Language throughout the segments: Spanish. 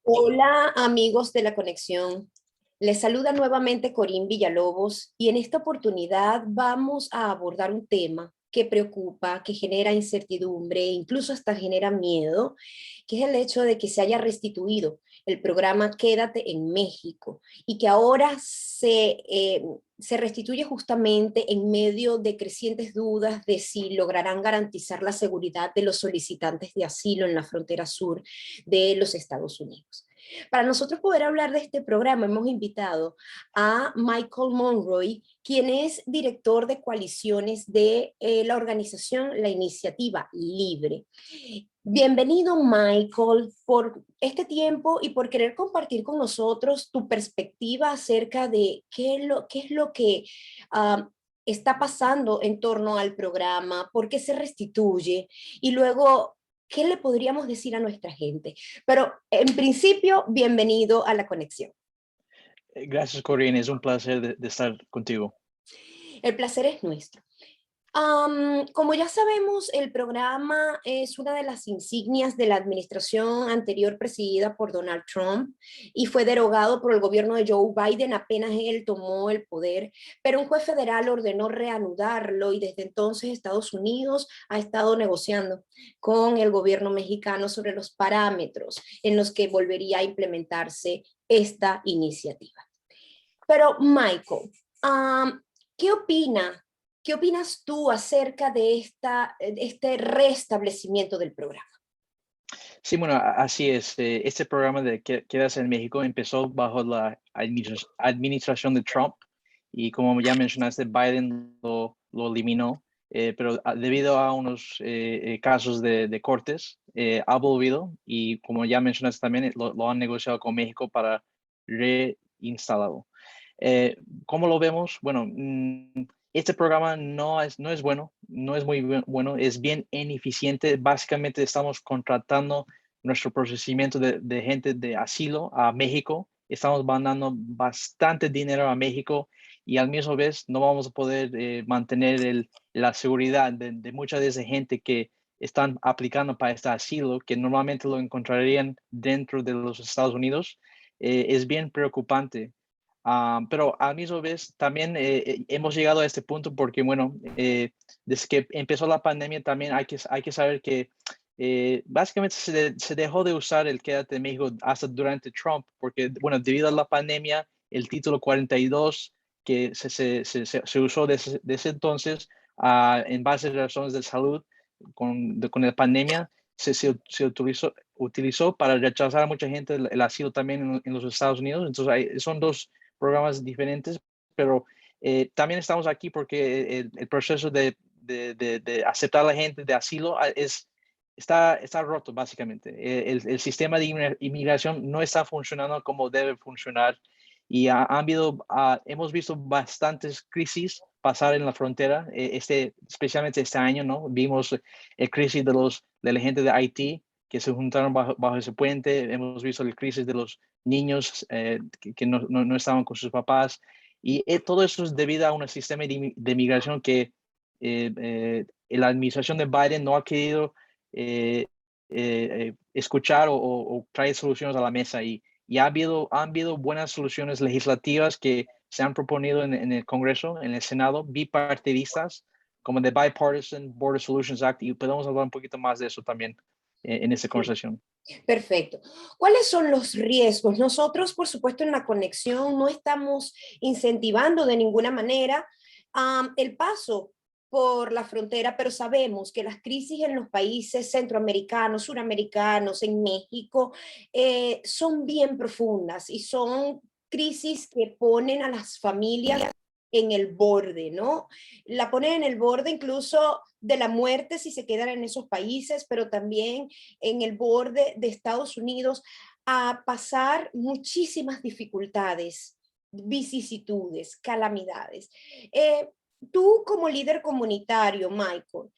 Hola amigos de la conexión, les saluda nuevamente Corín Villalobos y en esta oportunidad vamos a abordar un tema que preocupa, que genera incertidumbre, incluso hasta genera miedo, que es el hecho de que se haya restituido el programa Quédate en México y que ahora se restituye justamente en medio de crecientes dudas de si lograrán garantizar la seguridad de los solicitantes de asilo en la frontera sur de los Estados Unidos. Para nosotros poder hablar de este programa hemos invitado a Michael Monroy, quien es director de coaliciones de la organización La Iniciativa Libre. Bienvenido, Michael, por este tiempo y por querer compartir con nosotros tu perspectiva acerca de qué es lo que está pasando en torno al programa, por qué se restituye y luego qué le podríamos decir a nuestra gente. Pero en principio, bienvenido a la conexión. Gracias, Corinne. Es un placer de estar contigo. El placer es nuestro. Como ya sabemos, el programa es una de las insignias de la administración anterior presidida por Donald Trump y fue derogado por el gobierno de Joe Biden apenas él tomó el poder, pero un juez federal ordenó reanudarlo y desde entonces Estados Unidos ha estado negociando con el gobierno mexicano sobre los parámetros en los que volvería a implementarse esta iniciativa. Pero Michael, ¿qué opina? ¿Qué opinas tú acerca de este restablecimiento del programa? Sí, bueno, así es. Este programa de Quedas en México empezó bajo la administración de Trump y como ya mencionaste, Biden lo eliminó, pero debido a unos casos de cortes, ha volvido y como ya mencionaste también, lo han negociado con México para reinstalarlo. ¿Cómo lo vemos? Bueno, este programa no es bueno, no es muy bueno, es bien ineficiente. Básicamente estamos contratando nuestro procesamiento de gente de asilo a México. Estamos mandando bastante dinero a México y al mismo vez no vamos a poder mantener la seguridad de mucha de esa gente que están aplicando para este asilo, que normalmente lo encontrarían dentro de los Estados Unidos. Es bien preocupante. Pero al mismo vez también hemos llegado a este punto porque, bueno, desde que empezó la pandemia también hay que saber que básicamente se dejó de usar el Quédate en México hasta durante Trump, porque, bueno, debido a la pandemia, el título 42 que se usó desde ese entonces en base a razones de salud con la pandemia, se utilizó para rechazar a mucha gente el asilo también en los Estados Unidos. Entonces, son dos programas diferentes, pero también estamos aquí porque el proceso de aceptar a la gente de asilo está roto, básicamente. El sistema de inmigración no está funcionando como debe funcionar y hemos visto bastantes crisis pasar en la frontera, especialmente este año, ¿no? Vimos el crisis de la gente de Haití que se juntaron bajo ese puente, hemos visto la crisis de los niños que no estaban con sus papás. Y todo eso es debido a un sistema de migración que la administración de Biden no ha querido escuchar o traer soluciones a la mesa. Y han habido buenas soluciones legislativas que se han proponido en el Congreso, en el Senado, bipartidistas, como el Bipartisan Border Solutions Act, y podemos hablar un poquito más de eso también en esta conversación. Perfecto. ¿Cuáles son los riesgos? Nosotros, por supuesto, en la conexión no estamos incentivando de ninguna manera el paso por la frontera, pero sabemos que las crisis en los países centroamericanos, suramericanos, en México, son bien profundas y son crisis que ponen a las familias en el borde, ¿no? La ponen en el borde incluso de la muerte si se quedan en esos países, pero también en el borde de Estados Unidos a pasar muchísimas dificultades, vicisitudes, calamidades. Tú como líder comunitario, Michael,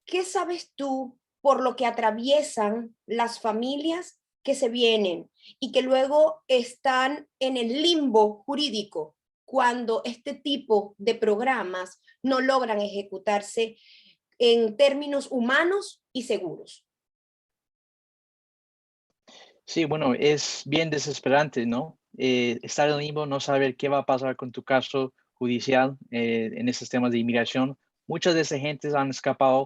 ¿qué sabes tú por lo que atraviesan las familias que se vienen y que luego están en el limbo jurídico cuando este tipo de programas no logran ejecutarse en términos humanos y seguros? Sí, bueno, es bien desesperante, ¿no? Estar en limbo, no saber qué va a pasar con tu caso judicial en esos temas de inmigración. Muchas de esas gentes han escapado,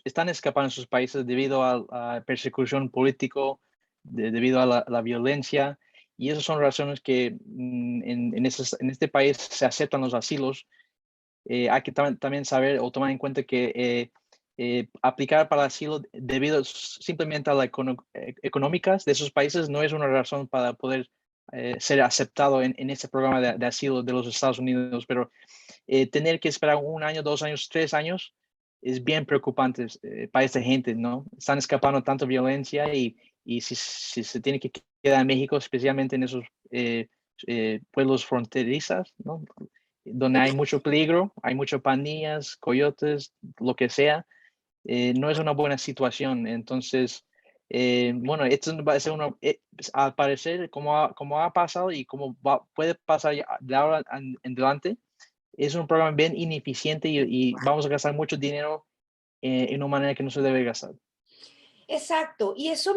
están escapando en sus países debido a persecución político, debido a la violencia, y esas son razones que en este país se aceptan los asilos. Hay que también saber o tomar en cuenta que aplicar para asilo debido simplemente a las económicas de esos países no es una razón para poder ser aceptado en este programa de asilo de los Estados Unidos, pero tener que esperar un año, 2 años, 3 años es bien preocupante para esta gente, ¿no? Están escapando tanta violencia y si se tiene que quedar en México, especialmente en esos pueblos fronterizos, ¿no? Donde hay mucho peligro, hay muchas pandillas, coyotes, lo que sea, no es una buena situación. Entonces, bueno, esto va a ser al parecer, como ha pasado y como puede pasar de ahora en adelante, es un programa bien ineficiente y vamos a gastar mucho dinero en una manera que no se debe gastar. Exacto, y eso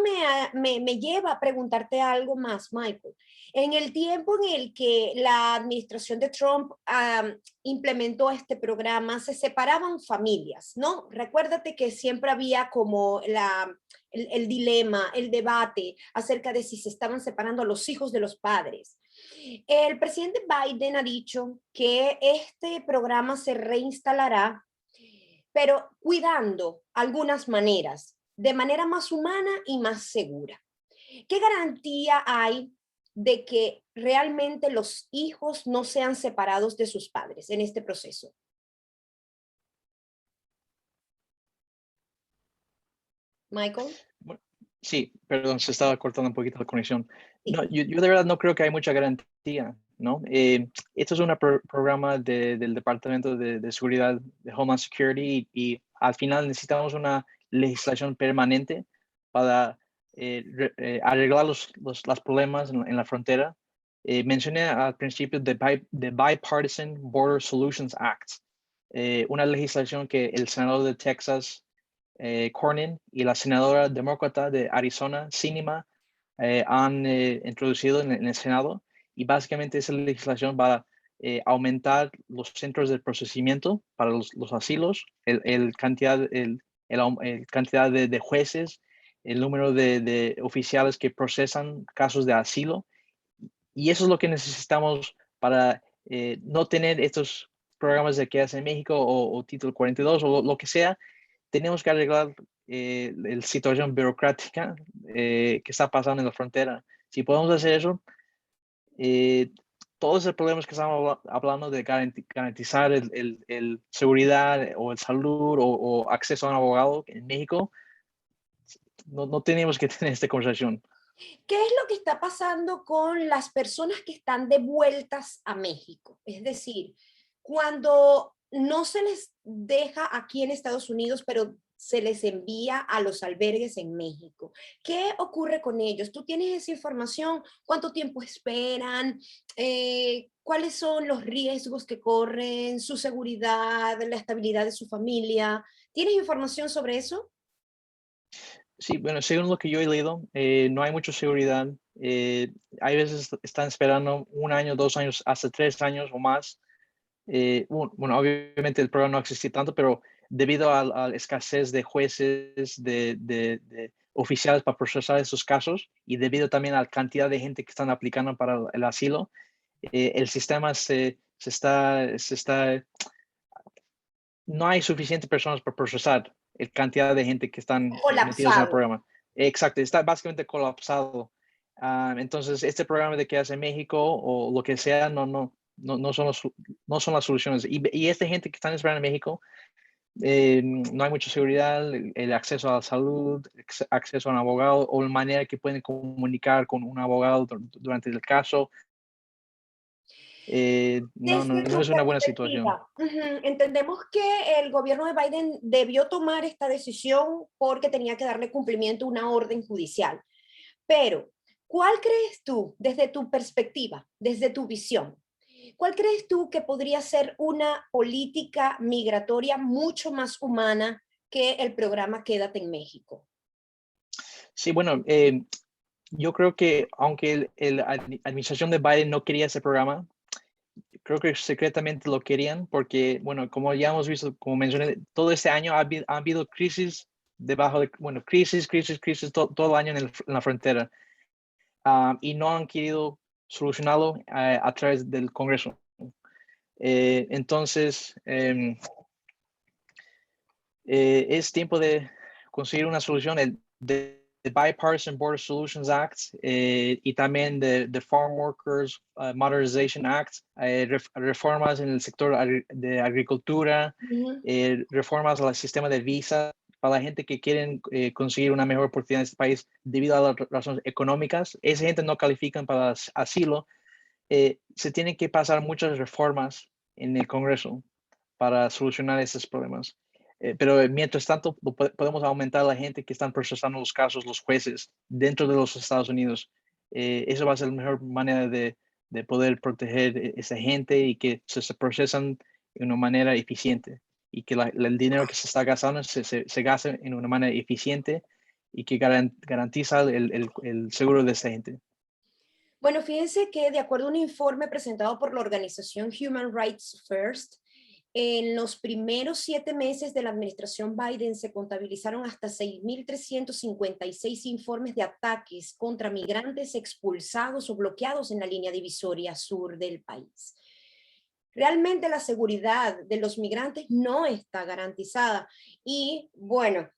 me lleva a preguntarte algo más, Michael. En el tiempo en el que la administración de Trump implementó este programa, se separaban familias, ¿no? Recuérdate que siempre había como el dilema, el debate acerca de si se estaban separando a los hijos de los padres. El presidente Biden ha dicho que este programa se reinstalará, pero cuidando algunas maneras, de manera más humana y más segura. ¿Qué garantía hay de que realmente los hijos no sean separados de sus padres en este proceso? Michael. Bueno, sí, perdón, se estaba cortando un poquito la conexión. Sí. No, yo de verdad no creo que hay mucha garantía, ¿no? Esto es un programa del Departamento de Seguridad de Homeland Security y al final necesitamos una legislación permanente para arreglar los problemas en la frontera. Mencioné al principio the Bipartisan Border Solutions Act, una legislación que el senador de Texas Cornyn y la senadora demócrata de Arizona, Sinema, han introducido en el Senado y básicamente esa legislación va a aumentar los centros de procesamiento para los asilos, el cantidad de jueces, el número de oficiales que procesan casos de asilo y eso es lo que necesitamos para no tener estos programas de quedarse en México o Título 42 o lo que sea. Tenemos que arreglar la situación burocrática que está pasando en la frontera. Si podemos hacer eso, eh, todos los problemas que estamos hablando de garantizar el seguridad o el salud o acceso a un abogado en México, no tenemos que tener esta conversación. ¿Qué es lo que está pasando con las personas que están devueltas a México? Es decir, cuando no se les deja aquí en Estados Unidos, pero se les envía a los albergues en México. ¿Qué ocurre con ellos? ¿Tú tienes esa información? ¿Cuánto tiempo esperan? ¿Cuáles son los riesgos que corren? ¿Su seguridad? ¿La estabilidad de su familia? ¿Tienes información sobre eso? Sí, bueno, según lo que yo he leído, no hay mucha seguridad. Hay veces están esperando 1 año, 2 años, hasta 3 años o más. Bueno, obviamente el programa no existe tanto, pero debido a la escasez de jueces, de oficiales para procesar esos casos y debido también a la cantidad de gente que están aplicando para el asilo, el sistema no hay suficientes personas para procesar la cantidad de gente que están metidos en el Colapsado. programa. Exacto, está básicamente colapsado. Entonces, este programa de que hace México o lo que sea, no son, no son las soluciones. Y esta gente que están esperando en México, no hay mucha seguridad, el acceso a la salud, acceso a un abogado o la manera que pueden comunicar con un abogado durante el caso. Desde No tu es una buena situación. perspectiva, entendemos que el gobierno de Biden debió tomar esta decisión porque tenía que darle cumplimiento a una orden judicial. Pero, ¿cuál crees tú, desde tu perspectiva, desde tu visión, cuál crees tú que podría ser una política migratoria mucho más humana que el programa Quédate en México? Sí, bueno, Yo creo que aunque la administración de Biden no quería ese programa, creo que secretamente lo querían porque, bueno, como ya hemos visto, como mencioné, todo este año ha habido crisis debajo de, bueno, crisis todo el año en la frontera. Y no han querido solucionarlo a través del Congreso. Entonces, es tiempo de conseguir una solución. El Bipartisan Border Solutions Act y también the Farm Workers Modernization Act, reformas en el sector de agricultura, reformas al sistema de visa para la gente que quieren conseguir una mejor oportunidad en este país debido a las razones económicas. Esa gente no califican para asilo. Se tienen que pasar muchas reformas en el Congreso para solucionar esos problemas. Pero mientras tanto, podemos aumentar la gente que están procesando los casos, los jueces, dentro de los Estados Unidos. Eso va a ser la mejor manera de poder proteger a esa gente y que se procesan de una manera eficiente y que el dinero que se está gastando se gaste en una manera eficiente y que garantiza el seguro de esa gente. Bueno, fíjense que de acuerdo a un informe presentado por la organización Human Rights First, en los primeros 7 meses de la administración Biden se contabilizaron hasta 6.356 informes de ataques contra migrantes expulsados o bloqueados en la línea divisoria sur del país. Realmente la seguridad de los migrantes no está garantizada y bueno,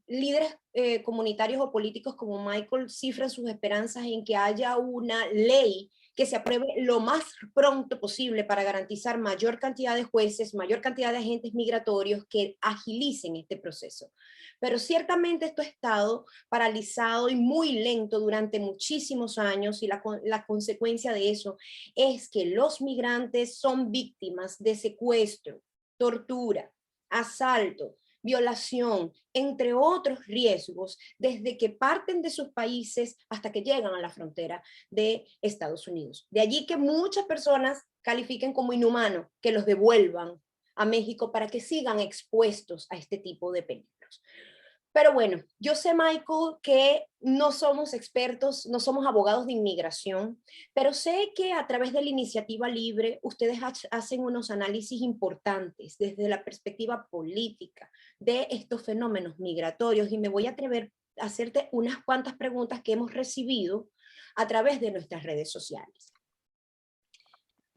líderes comunitarios o políticos como Michael cifran sus esperanzas en que haya una ley que se apruebe lo más pronto posible para garantizar mayor cantidad de jueces, mayor cantidad de agentes migratorios que agilicen este proceso. Pero ciertamente esto ha estado paralizado y muy lento durante muchísimos años y la consecuencia de eso es que los migrantes son víctimas de secuestro, tortura, asalto, violación, entre otros riesgos, desde que parten de sus países hasta que llegan a la frontera de Estados Unidos. De allí que muchas personas califiquen como inhumano que los devuelvan a México para que sigan expuestos a este tipo de peligros. Pero bueno, yo sé, Michael, que no somos expertos, no somos abogados de inmigración, pero sé que a través de la iniciativa libre ustedes hacen unos análisis importantes desde la perspectiva política de estos fenómenos migratorios y me voy a atrever a hacerte unas cuantas preguntas que hemos recibido a través de nuestras redes sociales.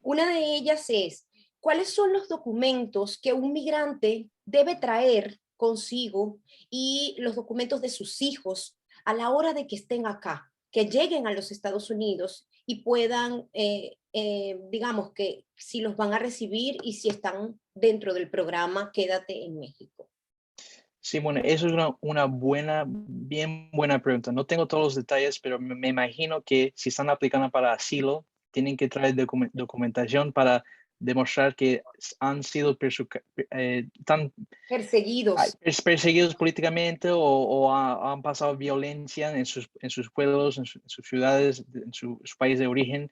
Una de ellas es, ¿cuáles son los documentos que un migrante debe traer consigo y los documentos de sus hijos a la hora de que estén acá, que lleguen a los Estados Unidos y puedan, digamos, que si los van a recibir y si están dentro del programa Quédate en México? Sí, bueno, eso es una bien buena pregunta. No tengo todos los detalles, pero me imagino que si están aplicando para asilo, tienen que traer documentación para demostrar que han sido Perseguidos. perseguidos políticamente o han pasado violencia en sus pueblos, en sus ciudades, en su país de origen.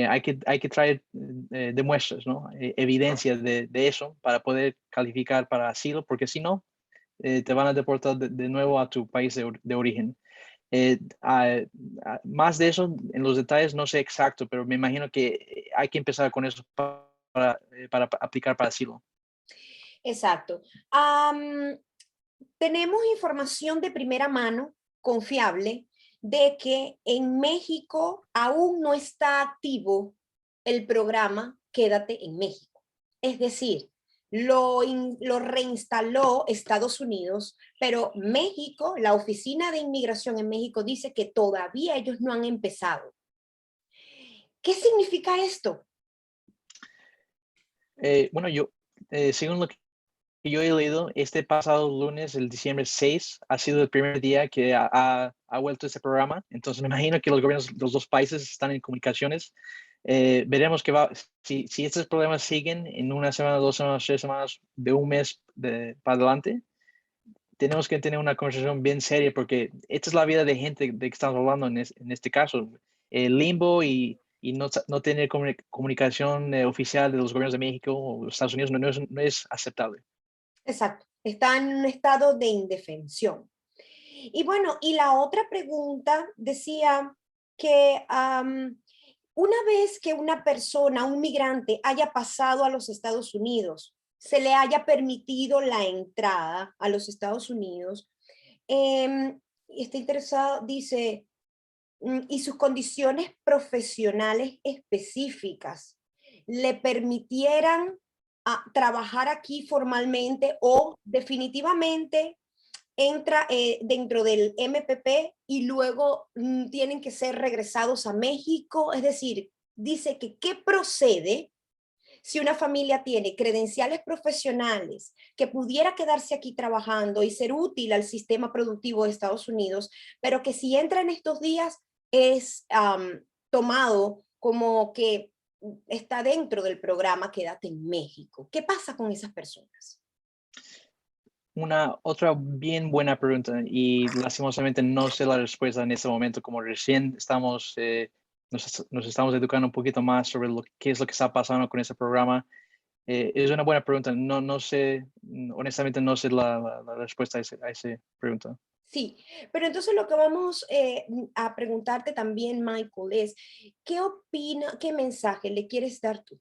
Hay que traer demuestras, ¿no? Evidencia de eso para poder calificar para asilo, porque si no, te van a deportar de nuevo a tu país de origen. Más de eso, en los detalles no sé exacto, pero me imagino que hay que empezar con eso para aplicar para asilo. Exacto. Tenemos información de primera mano, confiable, de que en México aún no está activo el programa Quédate en México. Es decir, lo reinstaló Estados Unidos, pero México, la Oficina de Inmigración en México dice que todavía ellos no han empezado. ¿Qué significa esto? Bueno, según lo que yo he leído, este pasado lunes, el diciembre 6, ha sido el primer día que ha vuelto este programa. Entonces, me imagino que los gobiernos de los dos países están en comunicaciones. Veremos si estos problemas siguen en una semana, 2 semanas, 3 semanas, de un mes para adelante. Tenemos que tener una conversación bien seria porque esta es la vida de gente de que estamos hablando en este caso. El limbo y no tener comunicación oficial de los gobiernos de México o Estados Unidos no es aceptable. Exacto, está en un estado de indefensión. Y bueno, y la otra pregunta decía que una vez que una persona, un migrante, haya pasado a los Estados Unidos, se le haya permitido la entrada a los Estados Unidos, está interesado, dice, y sus condiciones profesionales específicas le permitieran trabajar aquí formalmente o definitivamente entra dentro del MPP y luego tienen que ser regresados a México. Es decir, dice que qué procede si una familia tiene credenciales profesionales que pudiera quedarse aquí trabajando y ser útil al sistema productivo de Estados Unidos, pero que si entra en estos días es tomado como que está dentro del programa Quédate en México. ¿Qué pasa con esas personas? Una otra bien buena pregunta y lastimosamente no sé la respuesta en este momento, como recién estamos, nos estamos educando un poquito más sobre qué es lo que está pasando con ese programa. Es una buena pregunta. No sé, honestamente no sé la respuesta a esa pregunta. Sí, pero entonces lo que vamos a preguntarte también, Michael, es, ¿qué opina, qué mensaje le quieres dar tú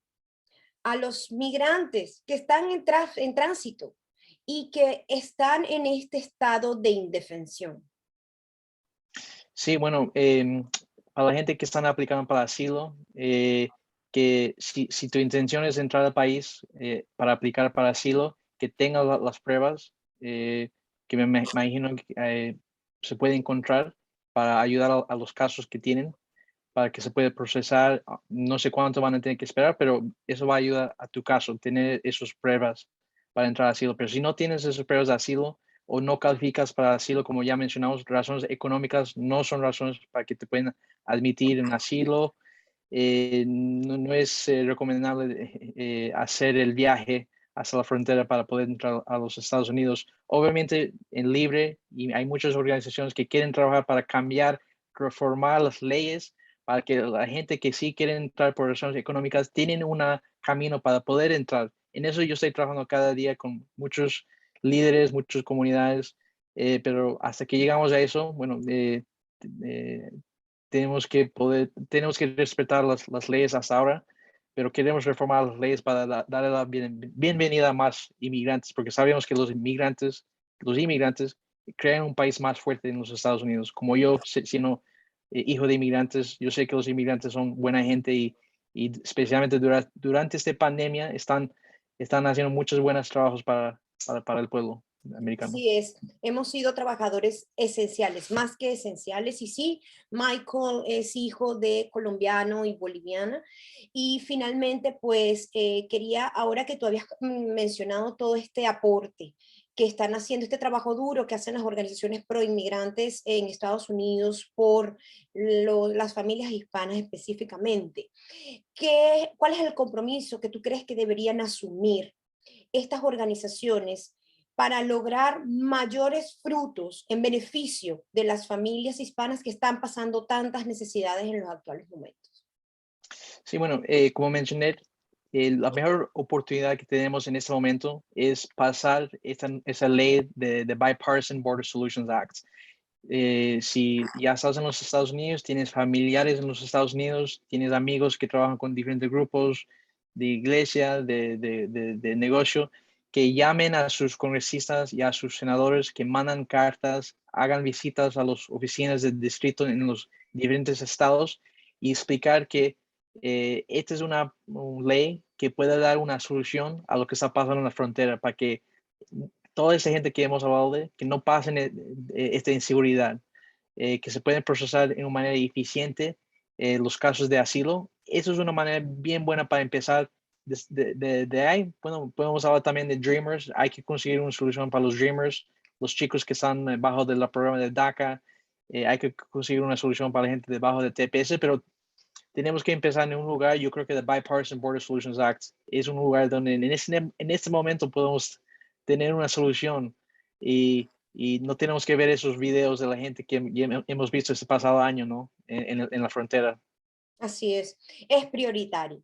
a los migrantes que están en tránsito y que están en este estado de indefensión? Sí, bueno, para la gente que están aplicando para asilo, que si tu intención es entrar al país para aplicar para asilo, que tengas las pruebas que me imagino que se puede encontrar para ayudar a los casos que tienen, para que se pueda procesar. No sé cuánto van a tener que esperar, pero eso va a ayudar a tu caso, tener esas pruebas para entrar a asilo. Pero si no tienes esas pruebas de asilo, o no calificas para asilo, como ya mencionamos, razones económicas no son razones para que te puedan admitir en asilo. No es recomendable hacer el viaje hasta la frontera para poder entrar a los Estados Unidos. Obviamente en libre, y hay muchas organizaciones que quieren trabajar para cambiar, reformar las leyes para que la gente que sí quiere entrar por razones económicas tienen un camino para poder entrar. En eso yo estoy trabajando cada día con muchos líderes, muchas comunidades, pero hasta que llegamos a eso, bueno, eh, tenemos que respetar las leyes hasta ahora, pero queremos reformar las leyes para darle la bienvenida a más inmigrantes, porque sabemos que los inmigrantes crean un país más fuerte en los Estados Unidos. Como yo, siendo hijo de inmigrantes, yo sé que los inmigrantes son buena gente y especialmente durante esta pandemia están haciendo muchos buenos trabajos para el pueblo americano. Así es, hemos sido trabajadores esenciales, más que esenciales. Y sí, Michael es hijo de colombiano y boliviana. Y finalmente, pues quería, ahora que tú habías mencionado todo este aporte que están haciendo, este trabajo duro que hacen las organizaciones pro inmigrantes en Estados Unidos por las familias hispanas específicamente, ¿cuál es el compromiso que tú crees que deberían asumir estas organizaciones para lograr mayores frutos en beneficio de las familias hispanas que están pasando tantas necesidades en los actuales momentos? Sí, bueno, como mencioné, la mejor oportunidad que tenemos en este momento es pasar esa ley de Bipartisan Border Solutions Act. Si ya estás en los Estados Unidos, tienes familiares en los Estados Unidos, tienes amigos que trabajan con diferentes grupos de iglesia, de negocio, que llamen a sus congresistas y a sus senadores, que mandan cartas, hagan visitas a las oficinas del distrito en los diferentes estados y explicar que esta es una ley que puede dar una solución a lo que está pasando en la frontera para que toda esa gente que hemos hablado de, que no pasen esta inseguridad, que se pueden procesar de una manera eficiente los casos de asilo. Eso es una manera bien buena para empezar. De ahí, bueno, podemos hablar también de Dreamers. Hay que conseguir una solución para los Dreamers, los chicos que están bajo del programa de DACA. Hay que conseguir una solución para la gente debajo de TPS, pero tenemos que empezar en un lugar. Yo creo que el Bipartisan Border Solutions Act es un lugar donde en este momento podemos tener una solución y no tenemos que ver esos videos de la gente que hemos visto este pasado año, ¿no? En la frontera. Así es prioritario.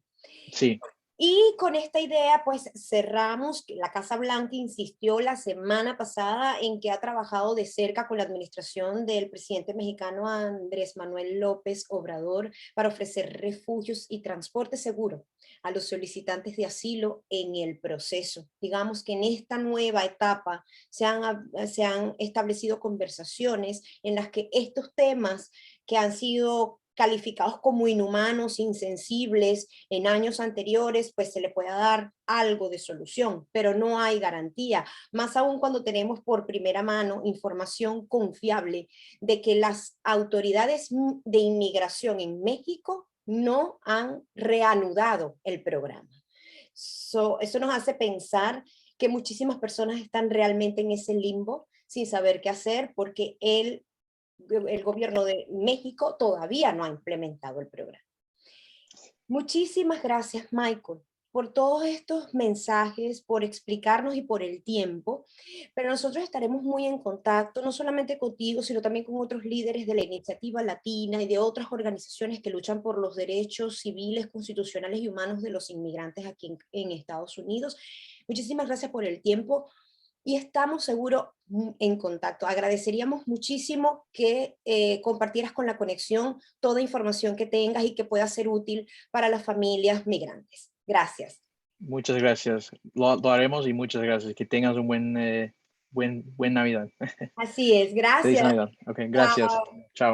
Sí. Y con esta idea, pues cerramos. La Casa Blanca insistió la semana pasada en que ha trabajado de cerca con la administración del presidente mexicano Andrés Manuel López Obrador para ofrecer refugios y transporte seguro a los solicitantes de asilo en el proceso. Digamos que en esta nueva etapa se han establecido conversaciones en las que estos temas que han sido calificados como inhumanos, insensibles en años anteriores, pues se le pueda dar algo de solución, pero no hay garantía, más aún cuando tenemos por primera mano información confiable de que las autoridades de inmigración en México no han reanudado el programa. Eso nos hace pensar que muchísimas personas están realmente en ese limbo sin saber qué hacer porque el gobierno de México todavía no ha implementado el programa. Muchísimas gracias, Michael, por todos estos mensajes, por explicarnos y por el tiempo, pero nosotros estaremos muy en contacto, no solamente contigo, sino también con otros líderes de la Iniciativa Latina y de otras organizaciones que luchan por los derechos civiles, constitucionales y humanos de los inmigrantes aquí en Estados Unidos. Muchísimas gracias por el tiempo y estamos seguros en contacto. Agradeceríamos muchísimo que compartieras con la conexión toda información que tengas y que pueda ser útil para las familias migrantes. Gracias. Muchas gracias. Lo haremos y muchas gracias. Que tengas un buen Navidad. Así es, Feliz gracias. Navidad. Ok, gracias. Chao. Chao.